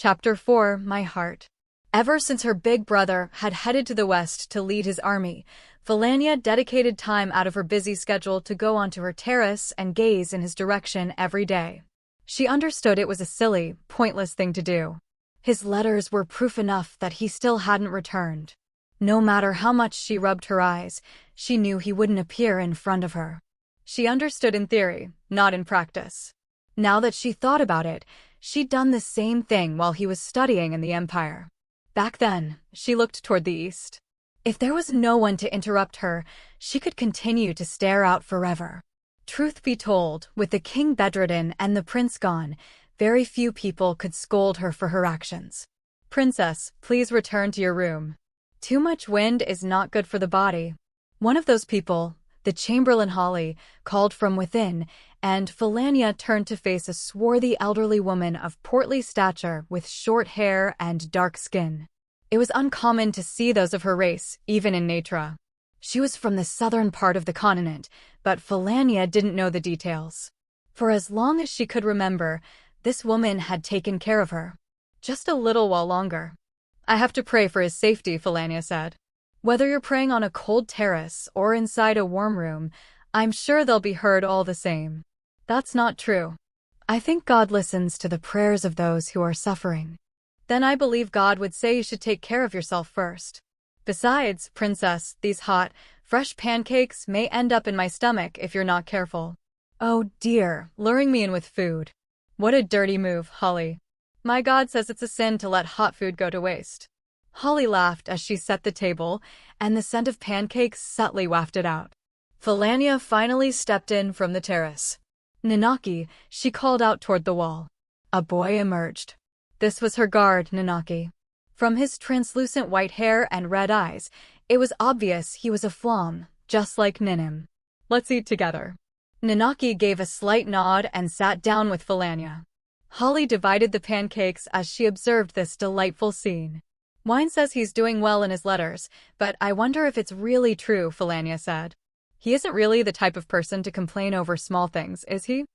Chapter 4, My Heart. Ever since her big brother had headed to the west to lead his army, Felania dedicated time out of her busy schedule to go onto her terrace and gaze in his direction every day. She understood it was a silly, pointless thing to do. His letters were proof enough that he still hadn't returned. No matter how much she rubbed her eyes, she knew he wouldn't appear in front of her. She understood in theory, not in practice. Now that she thought about it, she'd done the same thing while he was studying in the Empire. Back then, she looked toward the east. If there was no one to interrupt her, she could continue to stare out forever. Truth be told, with the king bedridden and the prince gone, very few people could scold her for her actions. "Princess, please return to your room. Too much wind is not good for the body." One of those people, the Chamberlain Holly, called from within, and Felania turned to face a swarthy elderly woman of portly stature with short hair and dark skin. It was uncommon to see those of her race, even in Natra. She was from the southern part of the continent, but Felania didn't know the details. For as long as she could remember, this woman had taken care of her. Just a little while longer. "I have to pray for his safety," Felania said. "Whether you're praying on a cold terrace or inside a warm room, I'm sure they'll be heard all the same." "That's not true. I think God listens to the prayers of those who are suffering." "Then I believe God would say you should take care of yourself first. Besides, princess, these hot, fresh pancakes may end up in my stomach if you're not careful." "Oh dear, luring me in with food. What a dirty move, Holly. My God says it's a sin to let hot food go to waste." Holly laughed as she set the table, and the scent of pancakes subtly wafted out. Felania finally stepped in from the terrace. "Nanaki," she called out toward the wall. A boy emerged. This was her guard, Nanaki. From his translucent white hair and red eyes, it was obvious he was a Flom, just like Ninim. "Let's eat together." Nanaki gave a slight nod and sat down with Felania. Holly divided the pancakes as she observed this delightful scene. "Wine says he's doing well in his letters, but I wonder if it's really true," Felania said. "He isn't really the type of person to complain over small things, is he?"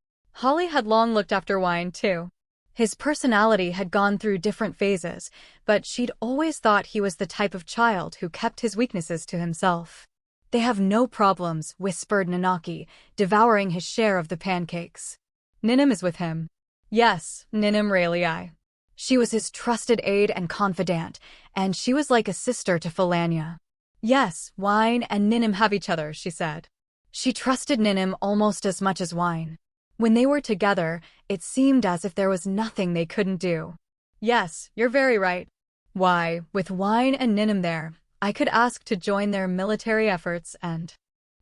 Holly had long looked after Wine, too. His personality had gone through different phases, but she'd always thought he was the type of child who kept his weaknesses to himself. "They have no problems," whispered Nanaki, devouring his share of the pancakes. "Ninim is with him." "Yes, Ninim Ralei. She was his trusted aide and confidant, and she was like a sister to Felania." "Yes, Wine and Ninim have each other," she said. She trusted Ninim almost as much as Wine. When they were together, it seemed as if there was nothing they couldn't do. "Yes, you're very right. Why, with Wine and Ninim there, I could ask to join their military efforts and—"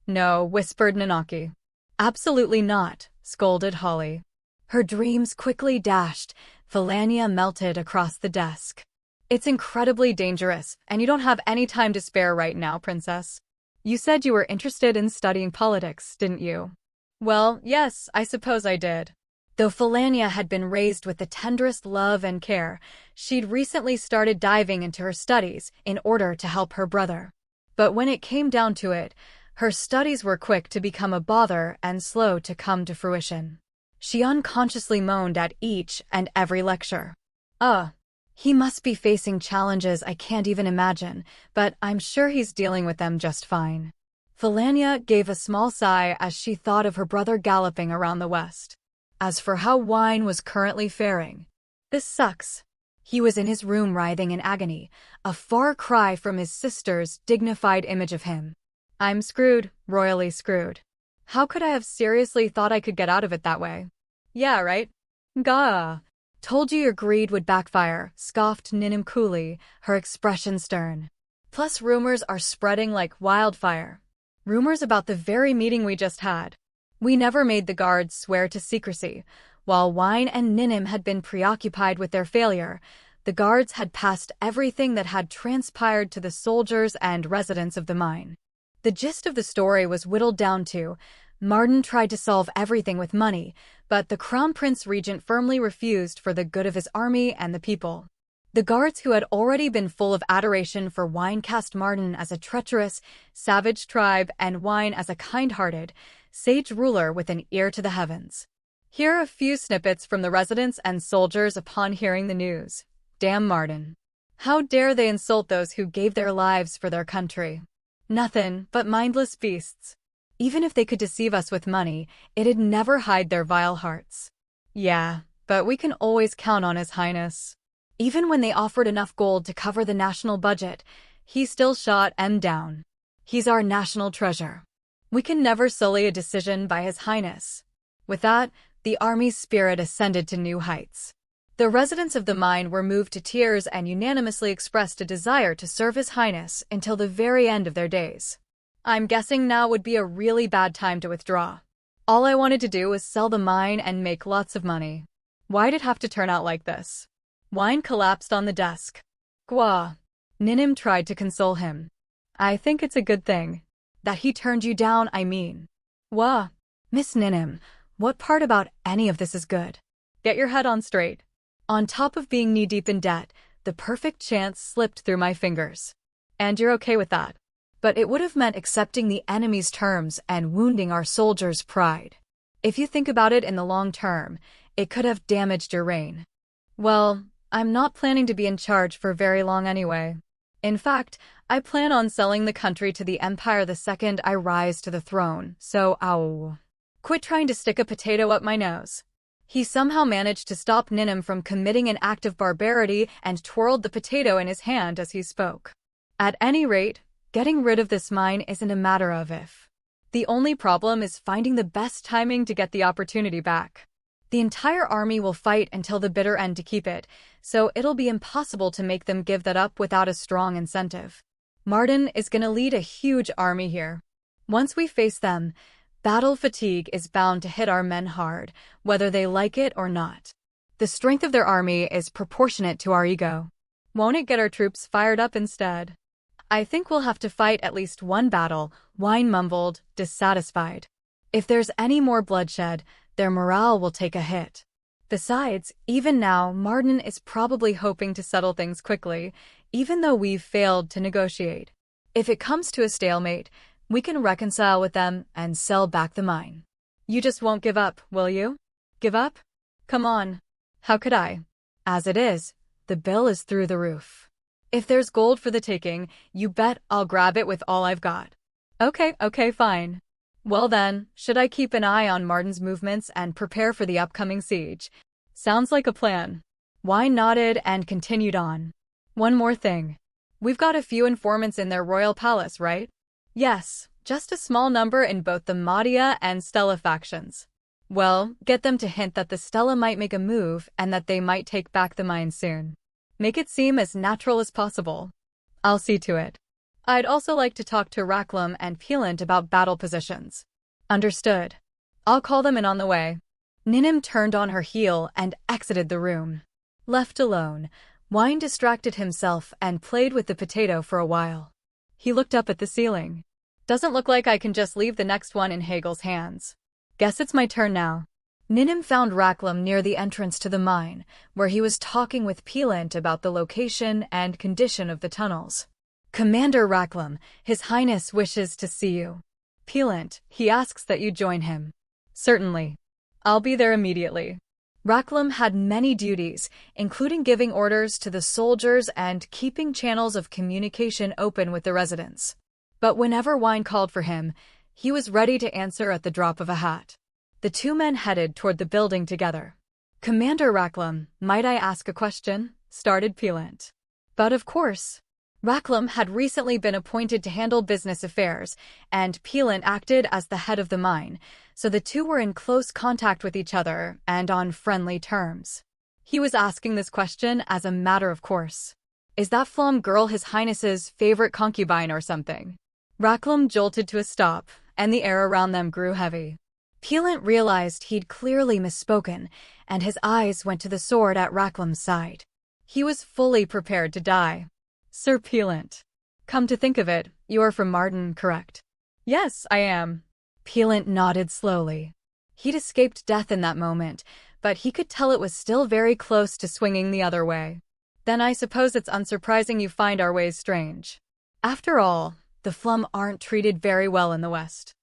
"No," whispered Nanaki. "Absolutely not," scolded Holly. Her dreams quickly dashed. Felania melted across the desk. "It's incredibly dangerous, and you don't have any time to spare right now, princess. You said you were interested in studying politics, didn't you?" "Well, yes, I suppose I did." Though Felania had been raised with the tenderest love and care, she'd recently started diving into her studies in order to help her brother. But when it came down to it, her studies were quick to become a bother and slow to come to fruition. She unconsciously moaned at each and every lecture. He must be facing challenges I can't even imagine, but I'm sure he's dealing with them just fine." Felania gave a small sigh as she thought of her brother galloping around the west. As for how Wine was currently faring, "This sucks." He was in his room writhing in agony, a far cry from his sister's dignified image of him. "I'm screwed, royally screwed. How could I have seriously thought I could get out of it that way?" "Yeah, right? Gah. Told you your greed would backfire," scoffed Ninim coolly, her expression stern. "Plus rumors are spreading like wildfire. Rumors about the very meeting we just had. We never made the guards swear to secrecy. While Wine and Ninim had been preoccupied with their failure, the guards had passed everything that had transpired to the soldiers and residents of the mine. The gist of the story was whittled down to, Martin tried to solve everything with money, but the Crown Prince Regent firmly refused for the good of his army and the people. The guards who had already been full of adoration for Wine cast Martin as a treacherous, savage tribe and Wine as a kind-hearted, sage ruler with an ear to the heavens. Here are a few snippets from the residents and soldiers upon hearing the news. damn Martin. How dare they insult those who gave their lives for their country? Nothing but mindless beasts. Even if they could deceive us with money, it'd never hide their vile hearts. Yeah, but we can always count on His Highness. Even when they offered enough gold to cover the national budget, he still shot them down. He's our national treasure. We can never sully a decision by His Highness. With that, the army's spirit ascended to new heights. The residents of the mine were moved to tears and unanimously expressed a desire to serve His Highness until the very end of their days. I'm guessing now would be a really bad time to withdraw. All I wanted to do was sell the mine and make lots of money. Why'd it have to turn out like this? Wine collapsed on the desk. Gwa. Ninim tried to console him. I think it's a good thing. That he turned you down, I mean. Wah. Miss Ninim, what part about any of this is good? Get your head on straight. On top of being knee-deep in debt, the perfect chance slipped through my fingers. And you're okay with that? But it would have meant accepting the enemy's terms and wounding our soldiers' pride. If you think about it in the long term, it could have damaged your reign. Well, I'm not planning to be in charge for very long anyway. In fact, I plan on selling the country to the Empire the second I rise to the throne, so ow. Quit trying to stick a potato up my nose. He somehow managed to stop Ninim from committing an act of barbarity and twirled the potato in his hand as he spoke. At any rate, getting rid of this mine isn't a matter of if. The only problem is finding the best timing to get the opportunity back. The entire army will fight until the bitter end to keep it, so it'll be impossible to make them give that up without a strong incentive. Martin is gonna lead a huge army here. Once we face them, battle fatigue is bound to hit our men hard, whether they like it or not. The strength of their army is proportionate to our ego. Won't it get our troops fired up instead? I think we'll have to fight at least one battle, Wine mumbled, dissatisfied. If there's any more bloodshed, their morale will take a hit. Besides, even now, Martin is probably hoping to settle things quickly, even though we've failed to negotiate. If it comes to a stalemate, we can reconcile with them and sell back the mine. You just won't give up, will you? Give up? Come on. How could I? As it is, the bill is through the roof. If there's gold for the taking, you bet I'll grab it with all I've got. Okay, fine. Well then, should I keep an eye on Martin's movements and prepare for the upcoming siege? Sounds like a plan. Wine nodded and continued on. One more thing. We've got a few informants in their royal palace, right? Yes, just a small number in both the Madia and Stella factions. Well, get them to hint that the Stella might make a move and that they might take back the mine soon. Make it seem as natural as possible. I'll see to it. I'd also like to talk to Raklam and Peelant about battle positions. Understood. I'll call them in on the way. Ninim turned on her heel and exited the room. Left alone, Wine distracted himself and played with the potato for a while. He looked up at the ceiling. Doesn't look like I can just leave the next one in Hagel's hands. Guess it's my turn now. Ninim found Raklam near the entrance to the mine, where he was talking with Peelant about the location and condition of the tunnels. Commander Raklam, His Highness wishes to see you. Peelant, he asks that you join him. Certainly. I'll be there immediately. Raklam had many duties, including giving orders to the soldiers and keeping channels of communication open with the residents. But whenever Wine called for him, he was ready to answer at the drop of a hat. The two men headed toward the building together. Commander Raklam, might I ask a question? Started Peelant. But of course. Raklam had recently been appointed to handle business affairs, and Peelant acted as the head of the mine, so the two were in close contact with each other and on friendly terms. He was asking this question as a matter of course. Is that Flom girl His Highness's favorite concubine or something? Raklam jolted to a stop, and the air around them grew heavy. Peelant realized he'd clearly misspoken, and his eyes went to the sword at Raklam's side. He was fully prepared to die. Sir Peelant. Come to think of it, you are from Martin, correct? Yes, I am. Peelant nodded slowly. He'd escaped death in that moment, but he could tell it was still very close to swinging the other way. Then I suppose it's unsurprising you find our ways strange. After all, the Flum aren't treated very well in the West.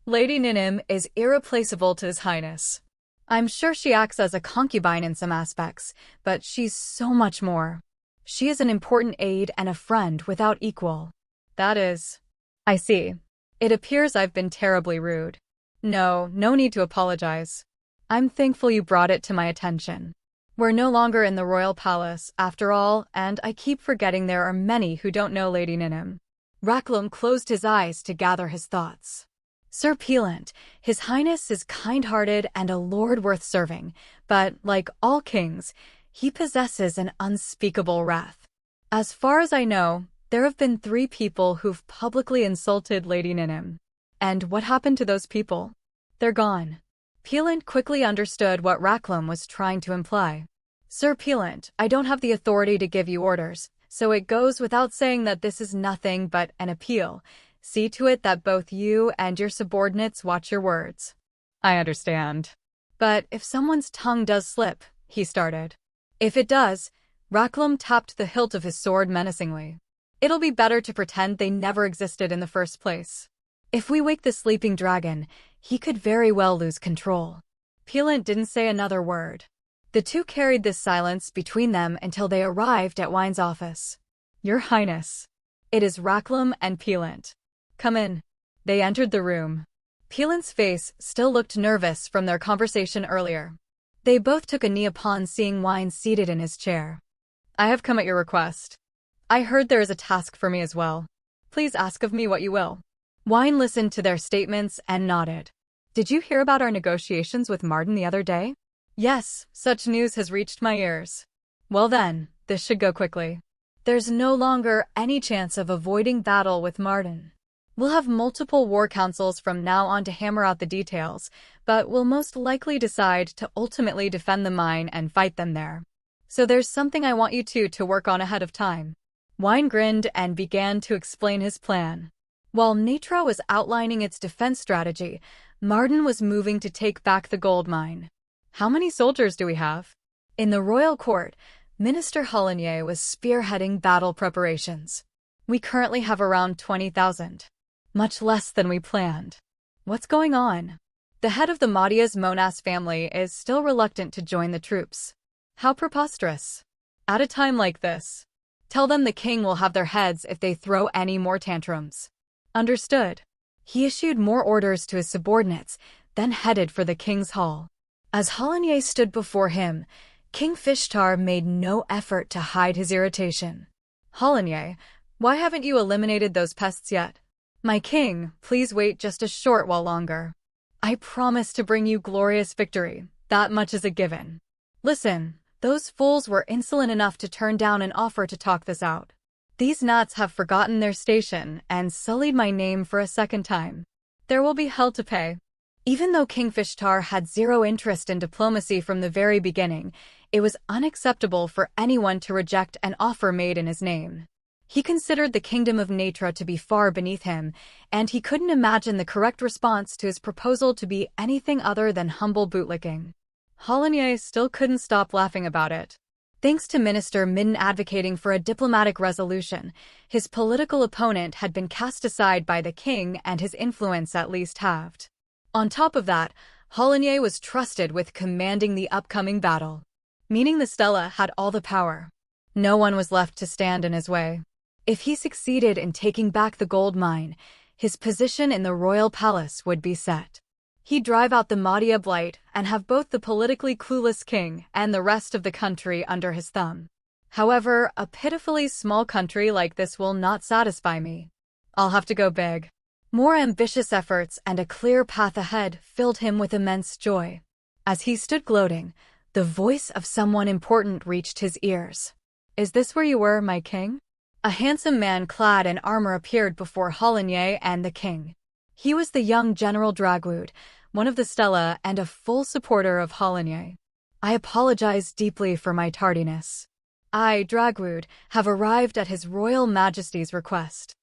Lady Ninim is irreplaceable to His Highness. I'm sure she acts as a concubine in some aspects, but she's so much more. She is an important aide and a friend without equal. That is... I see. It appears I've been terribly rude. No need to apologize. I'm thankful you brought it to my attention. We're no longer in the royal palace, after all, and I keep forgetting there are many who don't know Lady Ninnim. Raklam closed his eyes to gather his thoughts. Sir Peelant, His Highness is kind-hearted and a lord worth serving, but, like all kings, he possesses an unspeakable wrath. As far as I know, there have been 3 people who've publicly insulted Lady Ninnim. And what happened to those people? They're gone. Peelant quickly understood what Raklam was trying to imply. Sir Peelant, I don't have the authority to give you orders, so it goes without saying that this is nothing but an appeal. See to it that both you and your subordinates watch your words. I understand. But if someone's tongue does slip, he started. If it does, Raklam tapped the hilt of his sword menacingly. It'll be better to pretend they never existed in the first place. If we wake the sleeping dragon, he could very well lose control. Peelant didn't say another word. The 2 carried this silence between them until they arrived at Wine's office. Your Highness. It is Raklam and Peelant. Come in. They entered the room. Peelant's face still looked nervous from their conversation earlier. They both took a knee upon seeing Wine seated in his chair. I have come at your request. I heard there is a task for me as well. Please ask of me what you will. Wine listened to their statements and nodded. Did you hear about our negotiations with Marden the other day? Yes, such news has reached my ears. Well then, this should go quickly. There's no longer any chance of avoiding battle with Marden. We'll have multiple war councils from now on to hammer out the details, but we'll most likely decide to ultimately defend the mine and fight them there. So there's something I want you two to work on ahead of time. Wine grinned and began to explain his plan. While Natra was outlining its defense strategy, Marden was moving to take back the gold mine. How many soldiers do we have? In the royal court, Minister Hollinier was spearheading battle preparations. We currently have around 20,000. Much less than we planned. What's going on? The head of the Madia's Monas family is still reluctant to join the troops. How preposterous. At a time like this, tell them the king will have their heads if they throw any more tantrums. Understood. He issued more orders to his subordinates, then headed for the king's hall. As Hollinier stood before him, King Fishtar made no effort to hide his irritation. Hollinier, why haven't you eliminated those pests yet? My king, please wait just a short while longer. I promise to bring you glorious victory, that much is a given. Listen, those fools were insolent enough to turn down an offer to talk this out. These gnats have forgotten their station and sullied my name for a second time. There will be hell to pay. Even though King Fishtar had zero interest in diplomacy from the very beginning, it was unacceptable for anyone to reject an offer made in his name. He considered the kingdom of Natra to be far beneath him, and he couldn't imagine the correct response to his proposal to be anything other than humble bootlicking. Hollinier still couldn't stop laughing about it. Thanks to Minister Midden advocating for a diplomatic resolution, his political opponent had been cast aside by the king and his influence at least halved. On top of that, Hollinier was trusted with commanding the upcoming battle, meaning the Stella had all the power. No one was left to stand in his way. If he succeeded in taking back the gold mine, his position in the royal palace would be set. He'd drive out the Madia blight and have both the politically clueless king and the rest of the country under his thumb. However, a pitifully small country like this will not satisfy me. I'll have to go big. More ambitious efforts and a clear path ahead filled him with immense joy. As he stood gloating, the voice of someone important reached his ears. Is this where you were, my king? A handsome man clad in armor appeared before Hollinier and the king. He was the young General Dragwood, one of the Stella and a full supporter of Hollinier. I apologize deeply for my tardiness. I, Dragwood, have arrived at His Royal Majesty's request.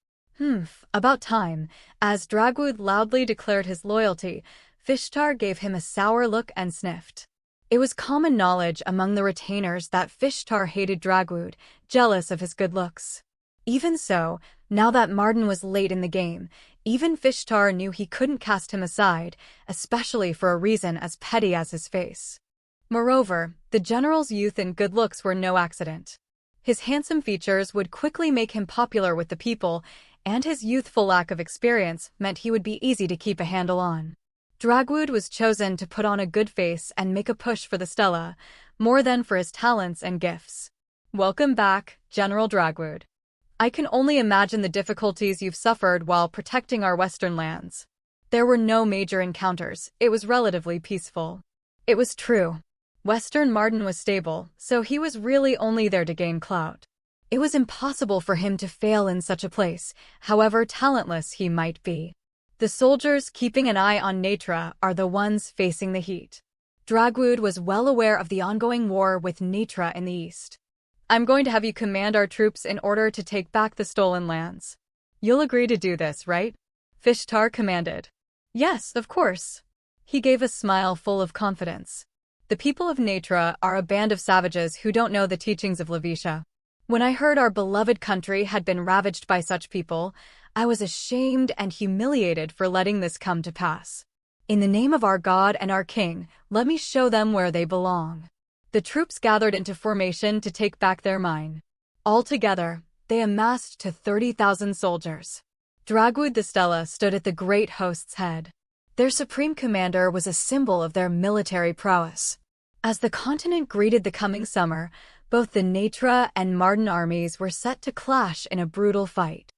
About time. As Dragwood loudly declared his loyalty, Fishtar gave him a sour look and sniffed. It was common knowledge among the retainers that Fishtar hated Dragwood, jealous of his good looks. Even so, now that Marden was late in the game, even Fishtar knew he couldn't cast him aside, especially for a reason as petty as his face. Moreover, the general's youth and good looks were no accident. His handsome features would quickly make him popular with the people, and his youthful lack of experience meant he would be easy to keep a handle on. Dragwood was chosen to put on a good face and make a push for the Stella, more than for his talents and gifts. Welcome back, General Dragwood. I can only imagine the difficulties you've suffered while protecting our western lands. There were no major encounters, it was relatively peaceful. It was true. Western Martin was stable, so he was really only there to gain clout. It was impossible for him to fail in such a place, however talentless he might be. The soldiers keeping an eye on Natra are the ones facing the heat. Dragwood was well aware of the ongoing war with Natra in the east. I'm going to have you command our troops in order to take back the stolen lands. You'll agree to do this, right? Fishtar commanded. Yes, of course. He gave a smile full of confidence. The people of Natra are a band of savages who don't know the teachings of Lavisha. When I heard our beloved country had been ravaged by such people, I was ashamed and humiliated for letting this come to pass. In the name of our God and our king, let me show them where they belong. The troops gathered into formation to take back their mine. Altogether, they amassed to 30,000 soldiers. Dragwood the Stella stood at the great host's head. Their supreme commander was a symbol of their military prowess. As the continent greeted the coming summer, both the Natra and Martin armies were set to clash in a brutal fight.